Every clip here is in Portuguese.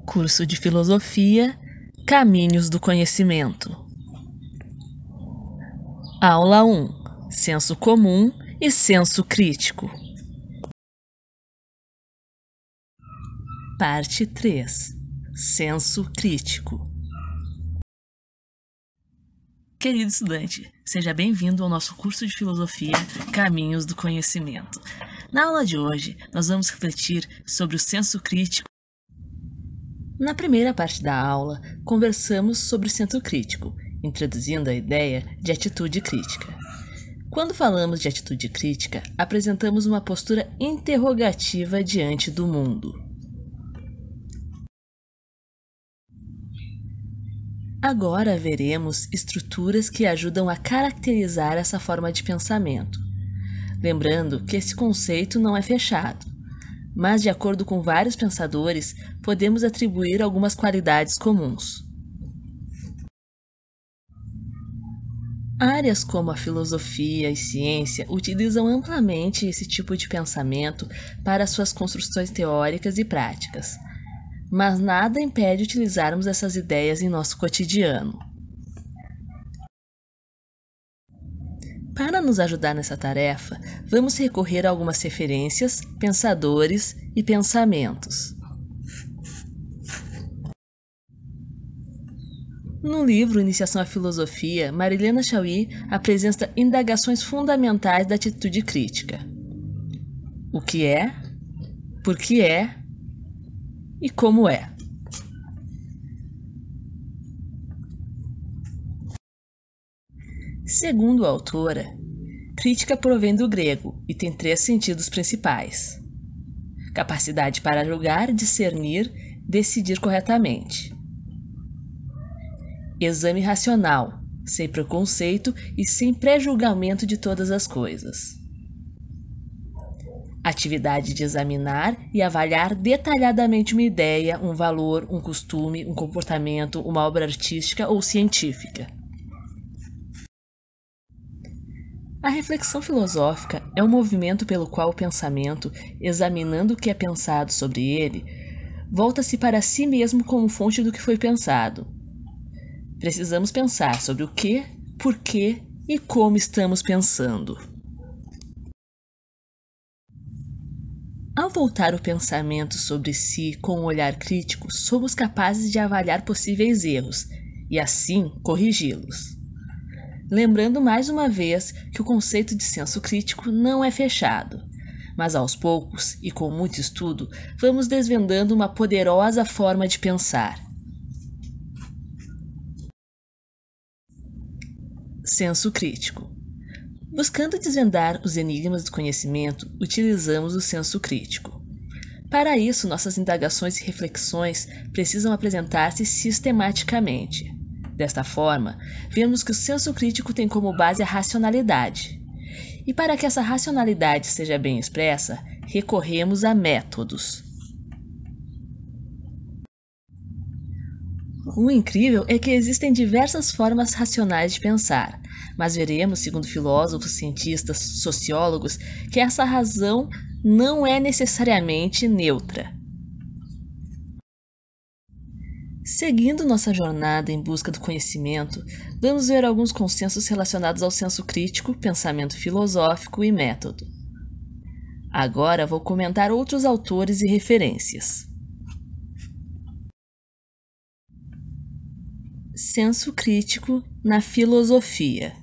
Curso de Filosofia, Caminhos do Conhecimento. Aula 1. Senso comum e senso crítico. Parte 3. Senso crítico. Querido estudante, seja bem-vindo ao nosso curso de Filosofia, Caminhos do Conhecimento. Na aula de hoje, nós vamos refletir sobre o senso crítico. Na primeira parte da aula, conversamos sobre o senso crítico, introduzindo a ideia de atitude crítica. Quando falamos de atitude crítica, apresentamos uma postura interrogativa diante do mundo. Agora veremos estruturas que ajudam a caracterizar essa forma de pensamento. Lembrando que esse conceito não é fechado, mas de acordo com vários pensadores, podemos atribuir algumas qualidades comuns. Áreas como a filosofia e ciência utilizam amplamente esse tipo de pensamento para suas construções teóricas e práticas, mas nada impede utilizarmos essas ideias em nosso cotidiano. Para nos ajudar nessa tarefa, vamos recorrer a algumas referências, pensadores e pensamentos. No livro Iniciação à Filosofia, Marilena Chauí apresenta indagações fundamentais da atitude crítica. O que é, por que é e como é. Segundo a autora, crítica provém do grego e tem 3 sentidos principais: capacidade para julgar, discernir, decidir corretamente; exame racional, sem preconceito e sem pré-julgamento de todas as coisas; atividade de examinar e avaliar detalhadamente uma ideia, um valor, um costume, um comportamento, uma obra artística ou científica. A reflexão filosófica é um movimento pelo qual o pensamento, examinando o que é pensado sobre ele, volta-se para si mesmo como fonte do que foi pensado. Precisamos pensar sobre o que, por que e como estamos pensando. Ao voltar o pensamento sobre si com um olhar crítico, somos capazes de avaliar possíveis erros e, assim, corrigi-los. Lembrando mais uma vez que o conceito de senso crítico não é fechado, mas aos poucos e com muito estudo vamos desvendando uma poderosa forma de pensar. Senso crítico. Buscando desvendar os enigmas do conhecimento, utilizamos o senso crítico. Para isso, nossas indagações e reflexões precisam apresentar-se sistematicamente. Desta forma, vemos que o senso crítico tem como base a racionalidade. E para que essa racionalidade seja bem expressa, recorremos a métodos. O incrível é que existem diversas formas racionais de pensar, mas veremos, segundo filósofos, cientistas, sociólogos, que essa razão não é necessariamente neutra. Seguindo nossa jornada em busca do conhecimento, vamos ver alguns consensos relacionados ao senso crítico, pensamento filosófico e método. Agora vou comentar outros autores e referências. Senso crítico na filosofia.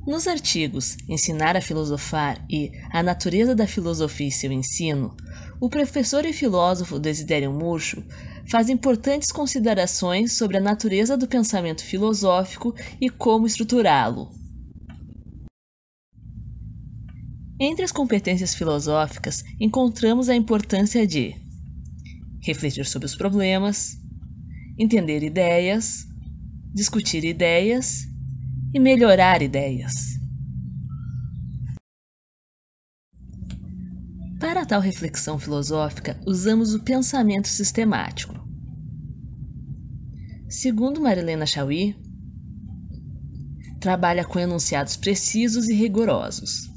Nos artigos Ensinar a Filosofar e A Natureza da Filosofia e seu Ensino, o professor e filósofo Desidério Murcho faz importantes considerações sobre a natureza do pensamento filosófico e como estruturá-lo. Entre as competências filosóficas, encontramos a importância de refletir sobre os problemas, entender ideias, discutir ideias e melhorar ideias. Para tal reflexão filosófica, usamos o pensamento sistemático. Segundo Marilena Chauí, trabalha com enunciados precisos e rigorosos.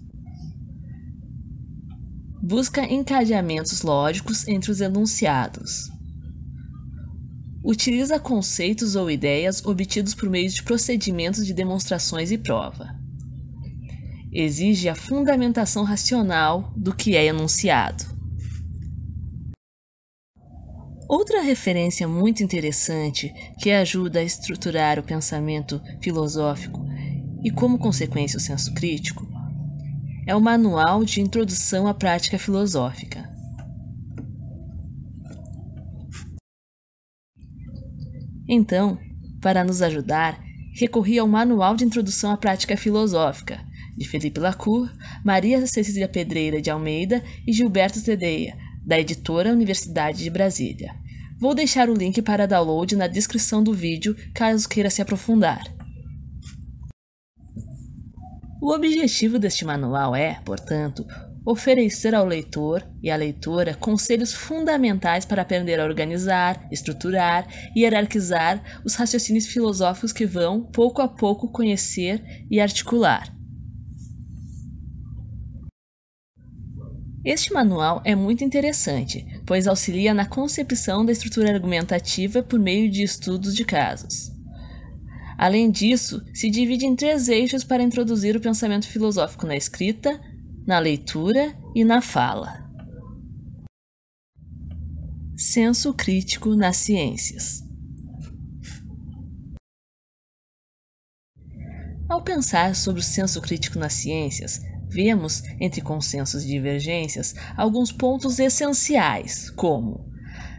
Busca encadeamentos lógicos entre os enunciados. Utiliza conceitos ou ideias obtidos por meio de procedimentos de demonstrações e prova. Exige a fundamentação racional do que é enunciado. Outra referência muito interessante que ajuda a estruturar o pensamento filosófico e, como consequência, o senso crítico, é o Manual de Introdução à Prática Filosófica. Então, para nos ajudar, recorri ao Manual de Introdução à Prática Filosófica, de Felipe Lacour, Maria Cecília Pedreira de Almeida e Gilberto Tedeia, da editora Universidade de Brasília. Vou deixar o link para download na descrição do vídeo, caso queira se aprofundar. O objetivo deste manual é, portanto, oferecer ao leitor e à leitora conselhos fundamentais para aprender a organizar, estruturar e hierarquizar os raciocínios filosóficos que vão, pouco a pouco, conhecer e articular. Este manual é muito interessante, pois auxilia na concepção da estrutura argumentativa por meio de estudos de casos. Além disso, se divide em 3 eixos para introduzir o pensamento filosófico na escrita, na leitura e na fala. Senso crítico nas ciências. Ao pensar sobre o senso crítico nas ciências, vemos, entre consensos e divergências, alguns pontos essenciais, como: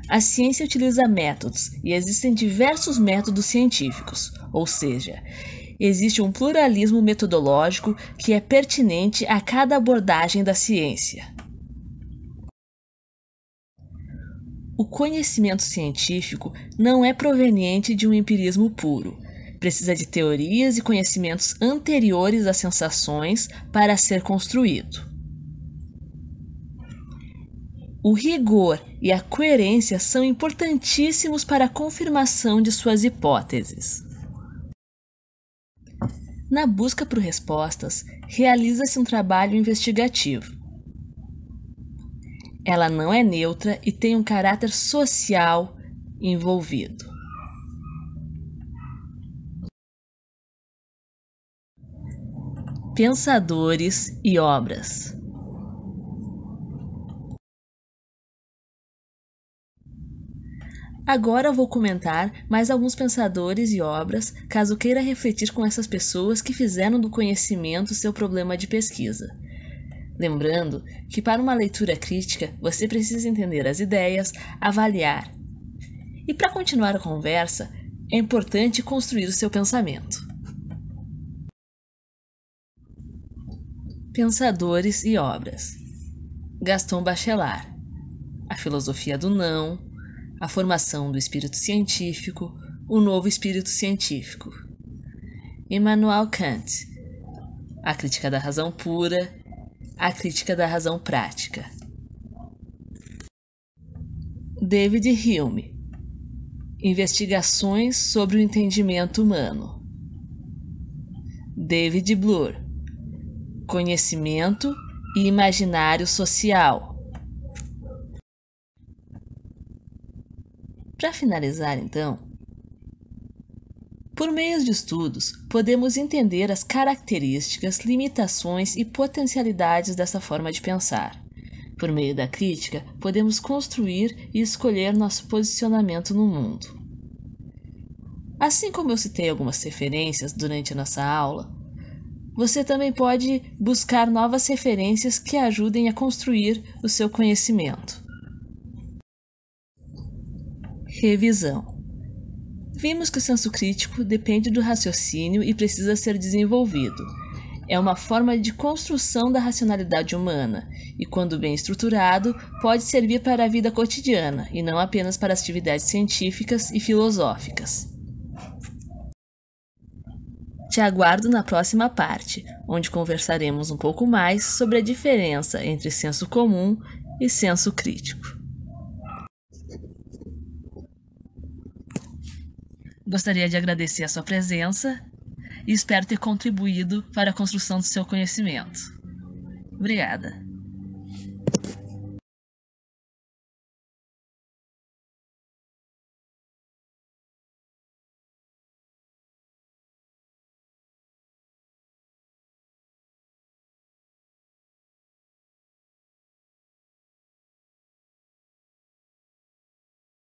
a ciência utiliza métodos e existem diversos métodos científicos, ou seja, existe um pluralismo metodológico que é pertinente a cada abordagem da ciência. O conhecimento científico não é proveniente de um empirismo puro. Precisa de teorias e conhecimentos anteriores às sensações para ser construído. O rigor e a coerência são importantíssimos para a confirmação de suas hipóteses. Na busca por respostas, realiza-se um trabalho investigativo. Ela não é neutra e tem um caráter social envolvido. Pensadores e obras. Agora vou comentar mais alguns pensadores e obras, caso queira refletir com essas pessoas que fizeram do conhecimento seu problema de pesquisa. Lembrando que para uma leitura crítica você precisa entender as ideias, avaliar. E para continuar a conversa, é importante construir o seu pensamento. Pensadores e obras. Gaston Bachelard. A filosofia do não, a formação do espírito científico, o novo espírito científico. Immanuel Kant. A crítica da razão pura, a crítica da razão prática. David Hume. Investigações sobre o entendimento humano. David Bloor. Conhecimento e imaginário social. Para finalizar, então, por meio de estudos, podemos entender as características, limitações e potencialidades dessa forma de pensar. Por meio da crítica, podemos construir e escolher nosso posicionamento no mundo. Assim como eu citei algumas referências durante a nossa aula, você também pode buscar novas referências que ajudem a construir o seu conhecimento. Revisão. Vimos que o senso crítico depende do raciocínio e precisa ser desenvolvido. É uma forma de construção da racionalidade humana e, quando bem estruturado, pode servir para a vida cotidiana e não apenas para as atividades científicas e filosóficas. Te aguardo na próxima parte, onde conversaremos um pouco mais sobre a diferença entre senso comum e senso crítico. Gostaria de agradecer a sua presença e espero ter contribuído para a construção do seu conhecimento. Obrigada.